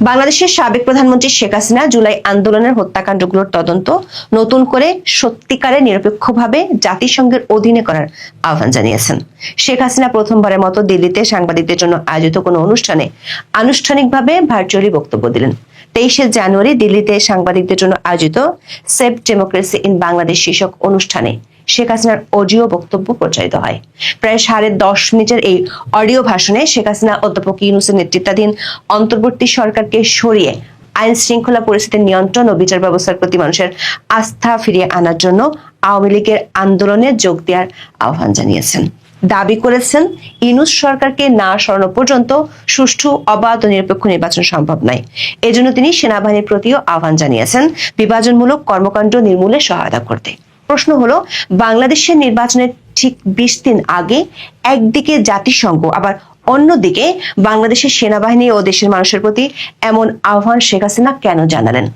বাংলাদেশের সাবেক প্রধানমন্ত্রী শেখ হাসিনা জুলাই আন্দোলনের হত্যাকাণ্ডগুলোর তদন্ত নতুন করে সত্যিকারের নিরপেক্ষভাবে জাতিসংঘের অধীনে করার আহ্বান জানিয়েছেন। শেখ হাসিনা প্রথমবারের মতো দিল্লিতে সাংবাদিকদের জন্য আয়োজিত কোনো অনুষ্ঠানে আনুষ্ঠানিকভাবে ভার্চুয়ালি বক্তব্য দিলেন। 23শে জানুয়ারি দিল্লিতে সাংবাদিকদের জন্য আয়োজিত সেভ ডেমোক্রেসি ইন বাংলাদেশ শীর্ষক অনুষ্ঠানে শেখ হাসিনার অডিও বক্তব্য প্রচারিত হয়। প্রায় 10.5 মিনিটের এই অডিও ভাষণে শেখ হাসিনা অধ্যাপক ইউনূসের নেতৃত্বাধীন অন্তর্বর্তী সরকারকে সরিয়ে আইন শৃঙ্খলা পরিস্থিতির নিয়ন্ত্রণ ও বিচার ব্যবস্থার প্রতি মানুষের আস্থা ফিরিয়ে আনার জন্য আওয়ামী লীগের আন্দোলনে যোগ দেওয়ার আহ্বান জানিয়েছেন। দাবি করেছেন, ইউনূস সরকারকে না সরানো পর্যন্ত সুষ্ঠু, অবাধ ও নিরপেক্ষ নির্বাচন সম্ভব নয়। এজন্য তিনি সেনাবাহিনীর প্রতিও আহ্বান জানিয়েছেন বিভাজনমূলক কর্মকাণ্ড নির্মূলে সহায়তা করতে। প্রশ্ন হলো, বাংলাদেশের নির্বাচনের ঠিক 20 দিন আগে একদিকে জাতিসংঘ আবার অন্যদিকে বাংলাদেশের সেনাবাহিনী ও দেশের মানুষের প্রতি এমন আহ্বান শেখ হাসিনা কেন জানালেন?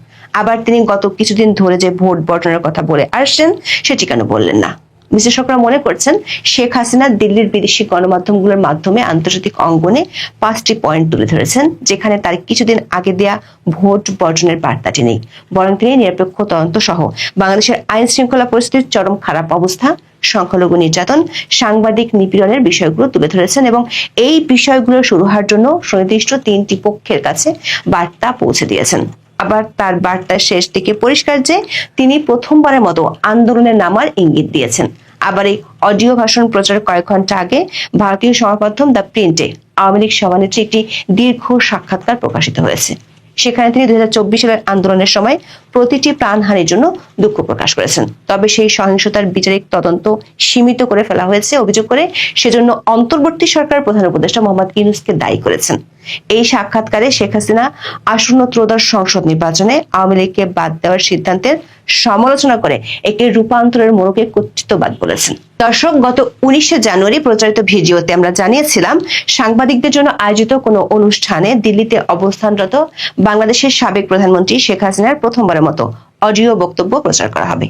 আবার তিনি গত কিছুদিন ধরে যে ভোট বর্জনের কথা বলে আসছেন সেটি কেন বললেন না? বিশ্লেষকরা মনে করছেন, শেখ হাসিনা দিল্লির বিদেশি গণমাধ্যমগুলোর মাধ্যমে আন্তর্জাতিক অঙ্গনে 5টি পয়েন্ট তুলে ধরেছেন, যেখানে তার কিছুদিন আগে দেয়া ভোট বর্জনের বার্তাটি নেই। বরং তিনি নিরপেক্ষ তদন্ত সহ বাংলাদেশের আইন শৃঙ্খলা পরিস্থিতির চরম খারাপ অবস্থা, সংখ্যালঘু নির্যাতন, সাংবাদিক নিপীড়নের বিষয়গুলো তুলে ধরেছেন এবং এই বিষয়গুলো শুরু হওয়ার জন্য সুনির্দিষ্ট 3টি পক্ষের কাছে বার্তা পৌঁছে দিয়েছেন। আবার তার বার্তার শেষ দিকে পরিষ্কার যে তিনি প্রথমবারের মতো আন্দোলনে নামার ইঙ্গিত দিয়েছেন। আবার এই অডিও ভাষণ প্রচার কয়েক ঘন্টা আগে ভারতীয় সংবাদ মাধ্যম দ্য প্রিন্টে আওয়ামী লীগ সভানেত্রী একটি দীর্ঘ সাক্ষাৎকার প্রকাশিত হয়েছে। সেখানে তিনি 2024 সালের আন্দোলনের সময় প্রতিটি প্রাণহানির জন্য দুঃখ প্রকাশ করেছেন। তবে সেই সহিংসতার বিচারিক তদন্ত সীমিত করে ফেলা হয়েছে অভিযোগ করে সেজন্য অন্তর্বর্তী সরকার প্রধান উপদেষ্টা মোহাম্মদ ইউনূসকে দায়ী করেছেন। এই সাক্ষাৎকারে শেখ হাসিনা আসন্ন ত্রয়োদশ সংসদ নির্বাচনে আওয়ামী লীগকে বাদ দেওয়ার সিদ্ধান্তের সমালোচনা করে একে রূপান্তরের মোড়কে কর্তৃত্ববাদ বলেছেন। দর্শক, গত 19শে জানুয়ারি প্রচারিত ভিডিওতে আমরা জানিয়েছিলাম, সাংবাদিকদের জন্য আয়োজিত কোনো অনুষ্ঠানে দিল্লিতে অবস্থানরত বাংলাদেশের সাবেক প্রধানমন্ত্রী শেখ হাসিনার প্রথমবারের মতো অডিও বক্তব্য প্রচার করা হবে।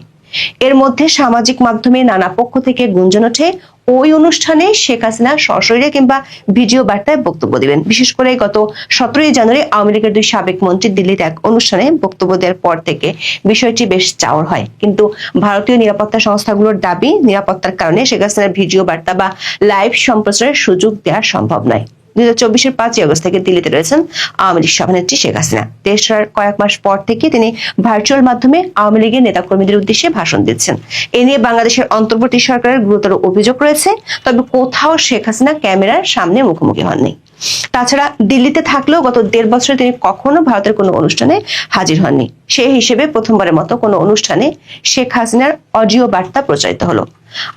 এর মধ্যে সামাজিক মাধ্যমে নানা পক্ষ থেকে গুঞ্জন ওঠে ওই অনুষ্ঠানে শেখ হাসিনা সশরীরে কিংবা ভিডিও বার্তায় বক্তব্য দিবেন। বিশেষ করে গত 17 জানুয়ারি আওয়ামী লীগের 2 সাবেক মন্ত্রী দিল্লিতে এক অনুষ্ঠানে বক্তব্য দেওয়ার পর থেকে বিষয়টি বেশ চাওর হয়। কিন্তু ভারতীয় নিরাপত্তা সংস্থাগুলোর দাবি, নিরাপত্তার কারণে শেখ হাসিনার ভিডিও বার্তা বা লাইভ সম্প্রচারের সুযোগ দেওয়া সম্ভব নয়। 2024-এর 5ই আগস্ট থেকে দিল্লিতে রয়েছেন আওয়ামী লীগ সভানেত্রী শেখ হাসিনা। দেশ ছাড়ার কয়েক মাস পর থেকে তিনি ভার্চুয়াল মাধ্যমে আওয়ামী লীগের নেতাকর্মীদের উদ্দেশ্যে ভাষণ দিচ্ছেন। এ নিয়ে বাংলাদেশের অন্তর্বর্তী সরকারের গুরুতর অভিযোগ রয়েছে, তবে কোথাও শেখ হাসিনা ক্যামেরার সামনে মুখোমুখি হননি। তাছাড়া দিল্লিতে থাকলেও গত 1.5 বছরে তিনি কখনো ভারতের কোনো অনুষ্ঠানে হাজির হননি। সেই হিসেবে প্রথমবারের মতো কোনো অনুষ্ঠানে শেখ হাসিনার অডিও বার্তা প্রচারিত হলো।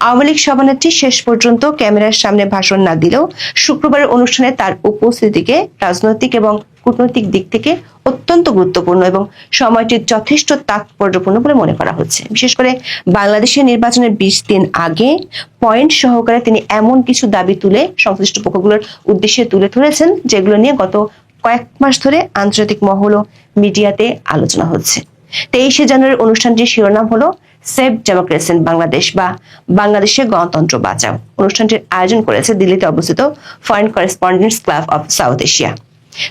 আওয়ামী লীগ সভানেত্রী শেষ পর্যন্ত ক্যামেরার সামনে ভাষণ না দিলেও শুক্রবারের অনুষ্ঠানে তার উপস্থিতিকে রাজনৈতিক এবং কূটনৈতিক দিক থেকে অত্যন্ত গুরুত্বপূর্ণ এবং সময়টি যথেষ্ট তাৎপর্যপূর্ণ বলে মনে করা হচ্ছে। বিশেষ করে বাংলাদেশের নির্বাচনের 20 দিন আগে পয়েন্ট সহকারে তিনি এমন কিছু দাবি তুলে সংশ্লিষ্ট পক্ষগুলোর উদ্দেশ্যে তুলে ধরেছেন, যেগুলো নিয়ে গত কয়েক মাস ধরে আন্তর্জাতিক মহল ও মিডিয়াতে আলোচনা হচ্ছে। 23শে জানুয়ারির অনুষ্ঠানটির শিরোনাম হলো সেভ ডেমোক্রেসি ইন বাংলাদেশ বা বাংলাদেশের গণতন্ত্র বাঁচাও। অনুষ্ঠানটির আয়োজন করেছে দিল্লিতে অবস্থিত foreign correspondents club of south Asia.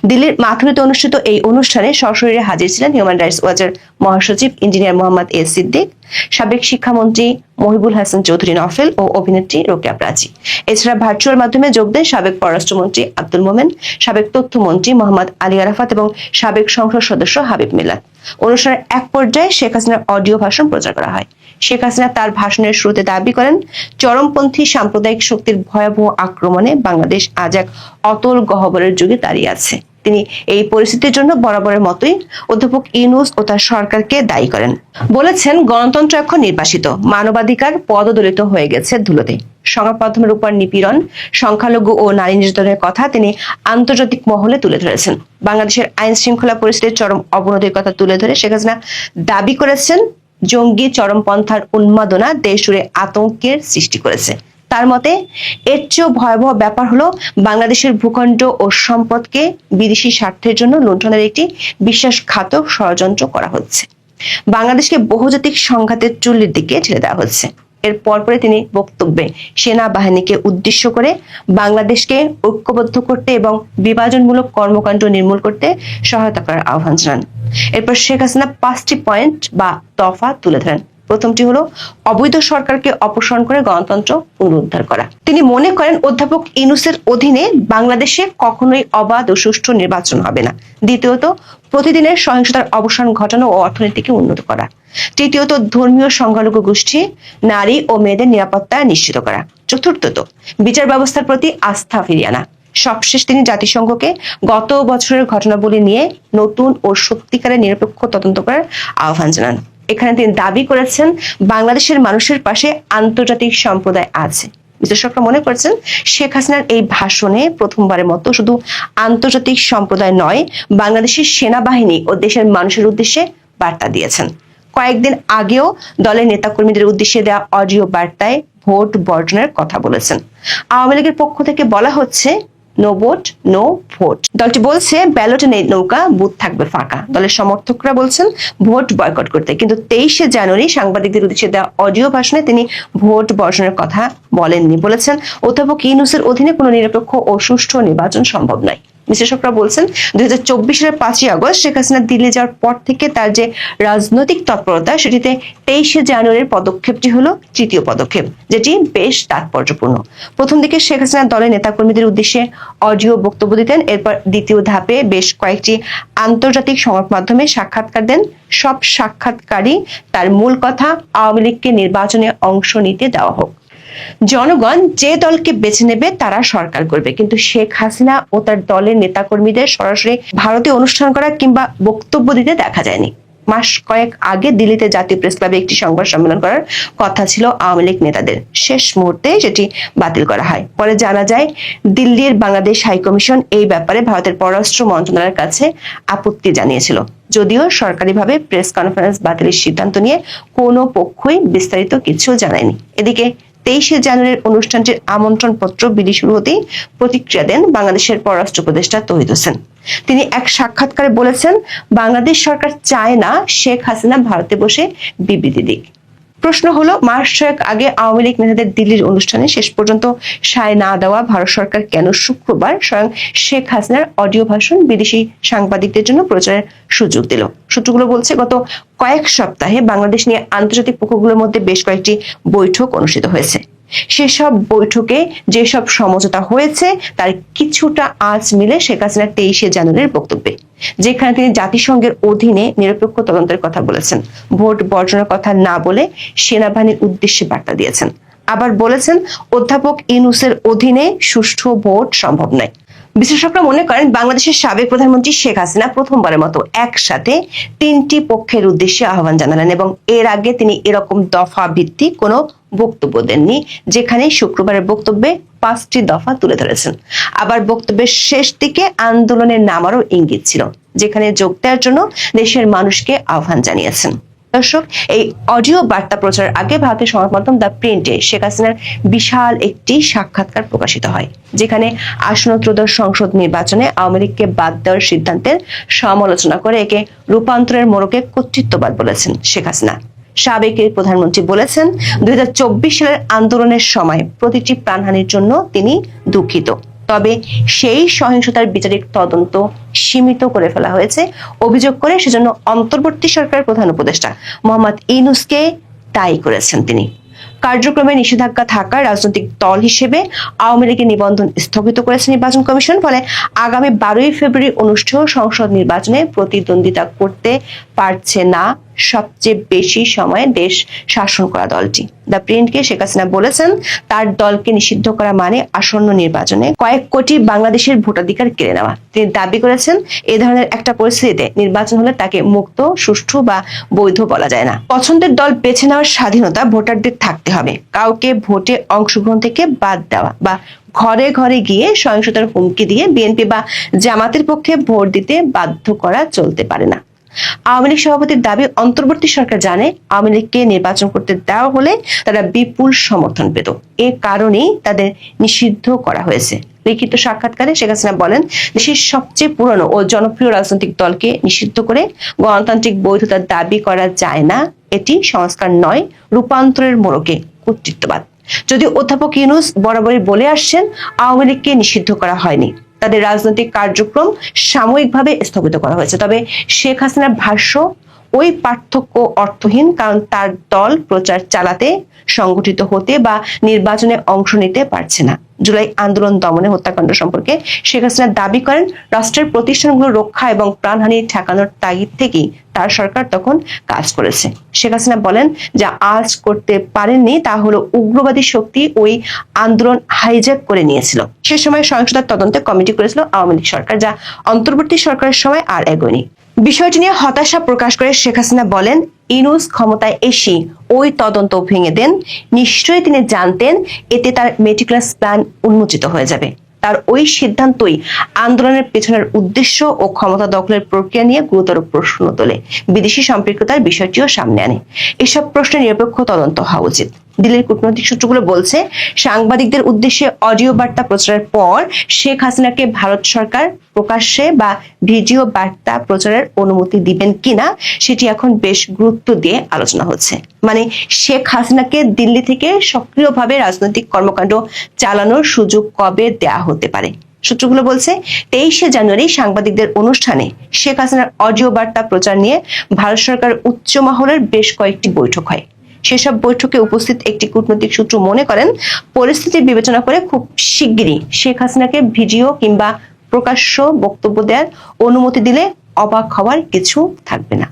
দিল্লির মাথুরিতে অনুষ্ঠিত এই অনুষ্ঠানে সশরীরে হাজির ছিলেন হিউম্যান রাইটস ওয়াচের মহাসচিব ইঞ্জিনিয়ার মোহাম্মদ এ সিদ্দিক, সাবেক শিক্ষামন্ত্রী মহিবুল হাসান চৌধুরী নফেল ও অভিনেত্রী রোকেয়া প্রাচী। এছাড়া ভার্চুয়াল মাধ্যমে যোগ দেন সাবেক পররাষ্ট্রমন্ত্রী আব্দুল মোমেন, সাবেক তথ্যমন্ত্রী মোহাম্মদ আলী আরাফাত এবং সাবেক সংসদ সদস্য হাবিব মিল্লাত। অনুষ্ঠানের এক পর্যায়ে শেখ হাসিনার অডিও ভাষণ প্রচার করা হয়। শেখ হাসিনা তার ভাষণের শুরুতে দাবি করেন, চরমপন্থী সাম্প্রদায়িক শক্তির ভয়াবহ আক্রমণে বাংলাদেশ আজ এক অতল গহ্বরের যুগে দাঁড়িয়ে আছে। তিনি এই পরিস্থিতির জন্য বরাবরের মতোই অধ্যাপক ইউনূস ও তার সরকারকে দায়ী করেন। বলেছেন, গণতন্ত্র এখন নির্বাসিত, মানবাধিকার পদদলিত হয়ে গেছে ধুলোতে। সংবাদ মাধ্যমের উপর নিপীড়ন, সংখ্যালঘু ও নারী নির্যাতনের কথা তিনি আন্তর্জাতিক মহলে তুলে ধরেছেন। বাংলাদেশের আইন শৃঙ্খলা পরিস্থিতির চরম অবনতির কথা তুলে ধরে শেখ হাসিনা দাবি করেছেন, জঙ্গি চরমপন্থার উন্মাদনা দেশ জুড়ে আতঙ্কের সৃষ্টি করেছে। তার মতে এর চেয়েও ভয়াবহ ব্যাপার হলো বাংলাদেশের ভূখণ্ড ও সম্পদকে বিদেশি স্বার্থের জন্য লুণ্ঠনের একটি বিশ্বাসঘাতক ষড়যন্ত্র করা হচ্ছে। বাংলাদেশকে বহুজাতিক সংঘাতের চুল্লির দিকে ঠেলে দেওয়া হচ্ছে। এর পরপরে তিনি বক্তব্যে সেনাবাহিনীকে উদ্দেশ্য করে বাংলাদেশকে ঐক্যবদ্ধ করতে এবং বিভাজনমূলক কর্মকাণ্ড নির্মূল করতে সহায়তা করার আহ্বান জানান। এরপর শেখ হাসিনা 5টি পয়েন্ট বা দফা তুলে ধরেন। প্রথমটি হলো অবৈধ সরকারকে অপসারণ করে গণতন্ত্র পুনরুদ্ধার করা। তিনি মনে করেন অধ্যাপক ইউনূসের অধীনে বাংলাদেশে কখনোই অবাধ ও সুষ্ঠু নির্বাচন হবে না। দ্বিতীয়ত, প্রতিদিনের সহিংসতার অবসান ঘটানো ও অর্থনীতিকে উন্নত করা। তৃতীয়ত, ধর্মীয় সংখ্যালঘু গোষ্ঠী, নারী ও মেয়েদের নিরাপত্তা নিশ্চিত করা। চতুর্থত, বিচার ব্যবস্থার প্রতি আস্থা ফিরিয়ে আনা। সবশেষ তিনি জাতিসংঘকে গত বছরের ঘটনাবলী নিয়ে নতুন ও সত্যিকারের নিরপেক্ষ তদন্ত করার আহ্বান জানান। এখানে তিনি দাবি করেছেন বাংলাদেশের মানুষের পাশে আন্তর্জাতিক সম্প্রদায় আছে। বিশ্লেষকরা মনে করছেন শেখ হাসিনার এই ভাষণে প্রথমবারের মতো শুধু আন্তর্জাতিক সম্প্রদায় নয়, বাংলাদেশের সেনাবাহিনী ও দেশের মানুষের উদ্দেশ্যে বার্তা দিয়েছেন। কয়েকদিন আগেও দলের নেতাকর্মীদের উদ্দেশ্যে দেওয়া অডিও বার্তায় ভোট বর্জনের কথা বলেছেন। আওয়ামী লীগের পক্ষ থেকে বলা হচ্ছে নো ভোট নো ভোট। দলটি বলছে ব্যালটে নেই নৌকা, বুথ থাকবে ফাঁকা। দলের সমর্থকরা বলছেন ভোট বয়কট করতে, কিন্তু 23শে জানুয়ারি সাংবাদিকদের উদ্দেশ্যে দেওয়া অডিও ভাষণে তিনি ভোট বর্জনের কথা বলেননি। বলেছেন অধ্যাপক ইউনূসের অধীনে কোনো নিরপেক্ষ ও সুষ্ঠু নির্বাচন সম্ভব নয়। বিশ্লেষকরা বলছেন 2024 সালের 5ই আগস্ট শেখ হাসিনা দিল্লি যাওয়ার পর থেকে তার যে রাজনৈতিক তৎপরতা, সেটিতে 23শে জানুয়ারির পদক্ষেপটি হলো তৃতীয় পদক্ষেপ, যেটি বেশ তাৎপর্যপূর্ণ। প্রথম দিকে শেখ হাসিনা দলের নেতাকর্মীদের উদ্দেশ্যে অডিও বক্তব্য দিতেন। এরপর দ্বিতীয় ধাপে বেশ কয়েকটি আন্তর্জাতিক সংবাদ মাধ্যমে সাক্ষাৎকার দেন। সব সাক্ষাৎকারই তার মূল কথা, আওয়ামী লীগকে নির্বাচনে অংশ নিতে দেওয়া হোক। জনগণ যে দলকে বেছে নেবে তারা সরকার করবে, কিন্তু শেখ হাসিনা ও তার দলের নেতাকর্মীদের সরাসরি ভারতে অনুষ্ঠান করা কিংবা বক্তব্য দিতে দেখা যায়নি। মাস কয়েক আগে দিল্লিতে জাতীয় প্রেস ক্লাবে একটি সংবাদ সম্মেলন করার কথা ছিল আওয়ামী লীগ নেতাদের, শেষ মুহূর্তে সেটি বাতিল করা হয়। পরে জানা যায় দিল্লির বাংলাদেশ হাইকমিশন এই ব্যাপারে ভারতের পররাষ্ট্র মন্ত্রণালয়ের কাছে আপত্তি জানিয়েছিল, যদিও সরকারিভাবে প্রেস কনফারেন্স বাতিলের সিদ্ধান্ত নিয়ে কোনো পক্ষই বিস্তারিত কিছু জানায়নি। এদিকে 23শে জানুয়ারির অনুষ্ঠানটির আমন্ত্রণ পত্র বিলি শুরু হতেই প্রতিক্রিয়া দেন বাংলাদেশের পররাষ্ট্র উপদেষ্টা তৌহিদ হোসেন। তিনি এক সাক্ষাৎকারে বলেছেন বাংলাদেশ সরকার চায় না শেখ হাসিনা ভারতে বসে বিবৃতি দিক। প্রশ্ন হলো, মাস 6 আগে আওয়ামী লীগ নেতাদের দিল্লির অনুষ্ঠানে শেষ পর্যন্ত সায় না দেওয়া ভারত সরকার কেন শুক্রবার স্বয়ং শেখ হাসিনার অডিও ভাষণ বিদেশি সাংবাদিকদের জন্য প্রচারের সুযোগ দিল? সূত্রগুলো বলছে গত কয়েক সপ্তাহে বাংলাদেশ নিয়ে আন্তর্জাতিক পক্ষগুলোর মধ্যে বেশ কয়েকটি বৈঠক অনুষ্ঠিত হয়েছে। সেসব বৈঠকে যেসব সমঝোতা হয়েছে তার কিছুটা আঁচ মিলে শেখ হাসিনার 23শে জানুয়ারির বক্তব্যে, যেখানে তিনি জাতিসংঘের অধীনে নিরপেক্ষ তদন্তের কথা বলেছেন, ভোট বর্জনের কথা না বলে সেনাবাহিনীর উদ্দেশ্যে বার্তা দিয়েছেন। আবার বলেছেন অধ্যাপক ইউনূসের অধীনে সুষ্ঠু ভোট সম্ভব নয়। বিশ্লেষকরা মনে করেন বাংলাদেশের সাবেক প্রধানমন্ত্রী শেখ হাসিনা প্রথমবারের মতো একসাথে 3টি পক্ষের উদ্দেশ্যে আহ্বান জানালেন এবং এর আগে তিনি এরকম দফা ভিত্তিক কোনো বক্তব্য দেননি, যেখানে শুক্রবারের বক্তব্যে 5টি দফা তুলে ধরেছেন। আবার বক্তব্যের শেষ দিকে আন্দোলনের নামারও ইঙ্গিত ছিল, যেখানে যোগ দেওয়ার জন্য দেশের মানুষকে আহ্বান জানিয়েছেন। দর্শক, এই অডিও বার্তা প্রচারের আগে ভারতের সংবাদ মাধ্যম দ্য প্রিন্টে শেখ হাসিনার বিশাল একটি সাক্ষাৎকার প্রকাশিত হয়, যেখানে আসন্ন ত্রয়োদশ সংসদ নির্বাচনে আওয়ামী লীগকে বাদ দেওয়ার সিদ্ধান্তের সমালোচনা করে একে রূপান্তরের মোড়কে কর্তৃত্ববাদ বলেছেন শেখ হাসিনা। সাবেক প্রধানমন্ত্রী বলেছেন 2024 সালের আন্দোলনের সময় প্রতিটি প্রাণহানির জন্য তিনি দুঃখিত, তবে সেই সহিংসতার বিচারিক তদন্ত সীমিত করে ফেলা হয়েছে অভিযোগ করে সেজন্য অন্তর্বর্তী সরকারের প্রধান উপদেষ্টা মোহাম্মদ ইউনূসকে দায়ী করেছেন তিনি। কার্যক্রমে নিষেধাজ্ঞা থাকা রাজনৈতিক দল হিসেবে আওয়ামী লীগের নিবন্ধন স্থগিত করেছে নির্বাচন কমিশন। ফলে আগামী 12ই ফেব্রুয়ারি অনুষ্ঠেয় সংসদ নির্বাচনে প্রতিদ্বন্দ্বিতা করতে পারছে না সবচেয়ে বেশি সময় দেশ শাসন করা দলটি। দ্য প্রিন্টকে শেখ হাসিনা বলেছেন তার দলকে নিষিদ্ধ করা মানে আসন্ন নির্বাচনে কয়েক কোটি বাংলাদেশের ভোটাধিকার কেড়ে নেওয়া। তিনি দাবি করেছেন এই ধরনের একটা পরিস্থিতিতে নির্বাচন হলে তাকে মুক্ত, সুষ্ঠু বা বৈধ বলা যায় না। পছন্দের দল বেছে নেওয়ার স্বাধীনতা ভোটারদের থাকতে হবে। কাউকে ভোটে অংশগ্রহণ থেকে বাদ দেওয়া বা ঘরে ঘরে গিয়ে সহিংসতার হুমকি দিয়ে বিএনপি বা জামাতের পক্ষে ভোট দিতে বাধ্য করা চলতে পারে না। আওয়ামী লীগ সভাপতির দাবি, অন্তর্বর্তী সরকার জানে আওয়ামী লীগকে নির্বাচন করতে দেওয়া হলে তারা বিপুল সমর্থন পেত, এ কারণেই তাদের নিষিদ্ধ করা হয়েছে। লিখিত সাক্ষাৎকারে শেখ হাসিনা বলেন, দেশের সবচেয়ে পুরনো ও জনপ্রিয় রাজনৈতিক দলকে নিষিদ্ধ করে গণতান্ত্রিক বৈধতার দাবি করা যায় না। এটি সংস্কার নয়, রূপান্তরের মোড়কে কর্তৃত্ববাদ। যদিও অধ্যাপক ইউনূস বরাবরই বলে আসছেন, আওয়ামী লীগকে নিষিদ্ধ করা হয়নি, তাদের রাজনৈতিক কার্যক্রম সাময়িকভাবে স্থগিত করা হয়েছে। তবে শেখ হাসিনার ভাষ্য, ওই পার্থক্য অর্থহীন, কারণ তার দল প্রচার চালাতে, সংগঠিত হতে বা নির্বাচনে অংশ নিতে পারছে না। জুলাই আন্দোলন দমনে হত্যাকাণ্ড সম্পর্কে শেখ হাসিনা দাবি করেন, রাষ্ট্রের প্রতিষ্ঠানগুলো রক্ষা এবং প্রাণহানি ঠেকানোর তাগিদ থেকেই তার সরকার তখন কাজ করেছে। শেখ হাসিনা বলেন, যা আজ করতে পারেননি তা হলো উগ্রবাদী শক্তি ওই আন্দোলন হাইজ্যাক করে নিয়েছিল। সে সময় সহিংসতার তদন্তে কমিটি করেছিল আওয়ামী লীগ সরকার, যা অন্তর্বর্তী সরকারের সময় আর এগোয়নি। বিষয়টি নিয়ে হতাশা প্রকাশ করে শেখ হাসিনা বলেন, ইউনূস ক্ষমতায় এসে ওই তদন্ত ভেঙে দেন। নিশ্চয়ই তিনি জানতেন এতে তার মেটিকুলাস প্ল্যান উন্মোচিত হয়ে যাবে। তার ওই সিদ্ধান্তই আন্দোলনের পেছনের উদ্দেশ্য ও ক্ষমতা দখলের প্রক্রিয়া নিয়ে গুরুতর প্রশ্ন তোলে, বিদেশি সম্পৃক্ততার বিষয়টিও সামনে আনে। এসব প্রশ্নে নিরপেক্ষ তদন্ত হওয়া উচিত। দিল্লির কূটনৈতিক সূত্রগুলো বলছে, সাংবাদিকদের উদ্দেশ্যে অডিও বার্তা প্রচারের পর শেখ হাসিনাকে ভারত সরকার প্রকাশ্যে বা ভিডিও বার্তা প্রচারের অনুমতি দিবেন কিনা সেটি এখন বেশ গুরুত্ব দিয়ে আলোচনা হচ্ছে। মানে শেখ হাসিনাকে দিল্লি থেকে সক্রিয়ভাবে রাজনৈতিক কর্মকাণ্ড চালানোর সুযোগ কবে দেয়া হতে পারে? সূত্রগুলো বলছে, 23শে জানুয়ারি সাংবাদিকদের অনুষ্ঠানে শেখ হাসিনার অডিও বার্তা প্রচার নিয়ে ভারত সরকার উচ্চ মহলের বেশ কয়েকটি বৈঠক হয়। সেসব বৈঠকে উপস্থিত একটি কূটনৈতিক সূত্র মনে করেন, পরিস্থিতি বিবেচনা করে খুব শিগগিরই শেখ হাসিনাকে ভিডিও কিংবা প্রকাশ্য বক্তব্য দেওয়ার অনুমতি দিলে অবাক হওয়ার কিছু থাকবে না।